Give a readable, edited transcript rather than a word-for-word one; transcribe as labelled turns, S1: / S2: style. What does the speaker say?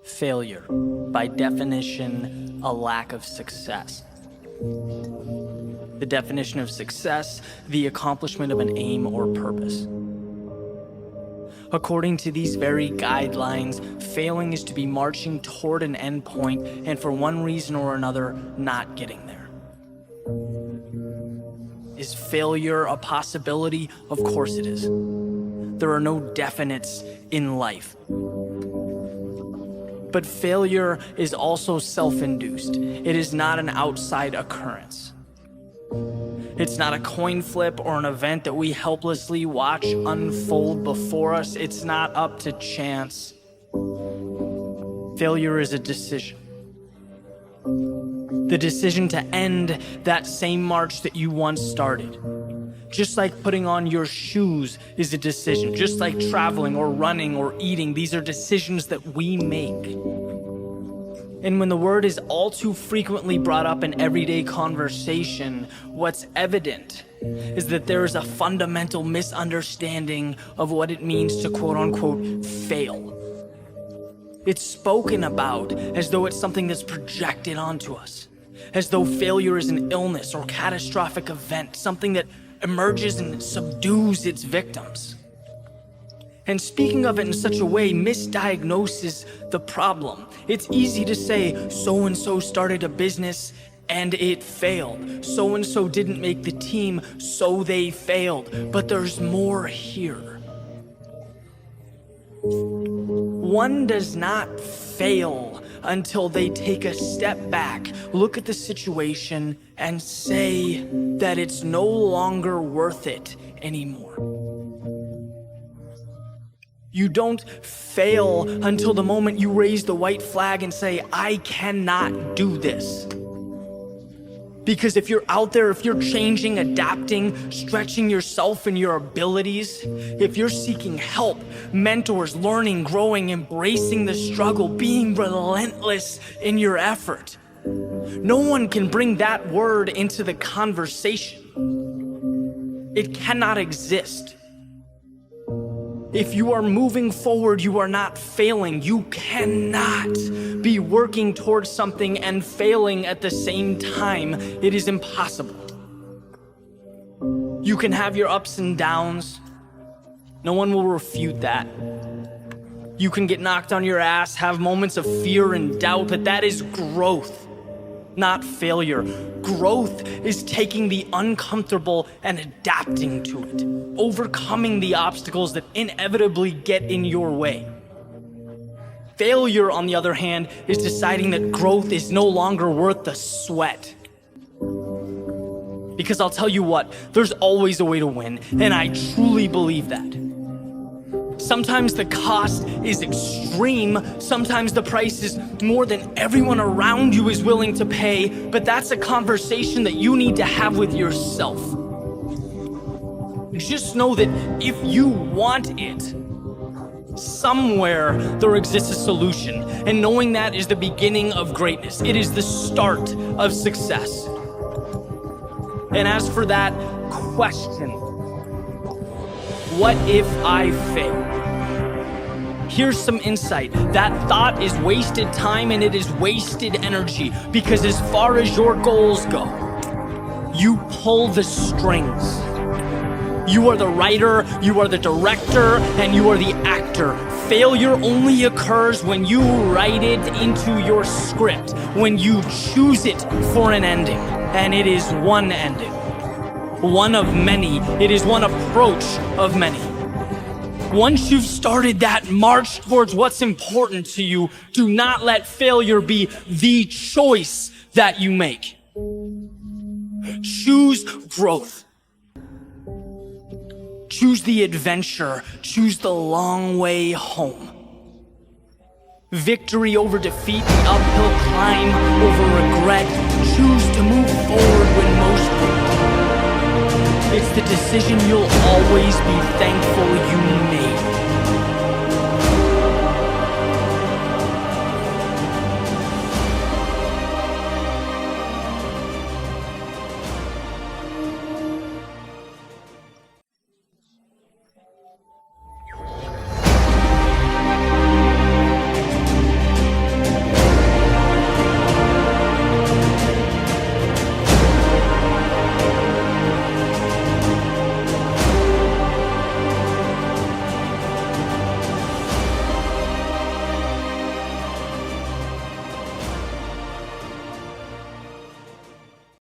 S1: Failure, by definition, a lack of success. The definition of success, the accomplishment of an aim or purpose. According to these very guidelines, failing is to be marching toward an end point and for one reason or another, not getting there. Is failure a possibility? Of course it is. There are no definites in life. But failure is also self-induced. It is not an outside occurrence. It's not a coin flip or an event that we helplessly watch unfold before us. It's not up to chance. Failure is a decision. The decision to end that same march that you once started. Just like putting on your shoes is a decision. Just like traveling or running or eating, these are decisions that we make. And when the word is all too frequently brought up in everyday conversation, what's evident is that there is a fundamental misunderstanding of what it means to quote unquote fail. It's spoken about as though it's something that's projected onto us, as though failure is an illness or catastrophic event, something that emerges and subdues its victims. And speaking of it in such a way misdiagnoses the problem. It's easy to say, so-and-so started a business and it failed. So-and-so didn't make the team, so they failed. But there's more here. One does not fail until they take a step back, look at the situation, and say that it's no longer worth it anymore. You don't fail until the moment you raise the white flag and say, I cannot do this. Because if you're out there, if you're changing, adapting, stretching yourself and your abilities, if you're seeking help, mentors, learning, growing, embracing the struggle, being relentless in your effort, no one can bring that word into the conversation. It cannot exist. If you are moving forward, you are not failing. You cannot be working towards something and failing at the same time. It is impossible. You can have your ups and downs. No one will refute that. You can get knocked on your ass, have moments of fear and doubt, but that is growth, not failure. Growth is taking the uncomfortable and adapting to it, overcoming the obstacles that inevitably get in your way. Failure, on the other hand, is deciding that growth is no longer worth the sweat. Because I'll tell you what, there's always a way to win, and I truly believe that. Sometimes the cost is extreme, sometimes the price is more than everyone around you is willing to pay, but that's a conversation that you need to have with yourself. Just know that if you want it, somewhere there exists a solution, and knowing that is the beginning of greatness. It is the start of success. And as for that question, what if I fail? Here's some insight. That thought is wasted time and it is wasted energy, because as far as your goals go, you pull the strings. You are the writer, you are the director, and you are the actor. Failure only occurs when you write it into your script, when you choose it for an ending. And it is one ending. One of many. It is one approach of many. Once you've started that march towards what's important to you, do not let failure be the choice that you make. Choose growth. Choose the adventure. Choose the long way home. Victory over defeat, the uphill climb over regret. Choose to move forward when most don't. It's the decision you'll always be thankful you made.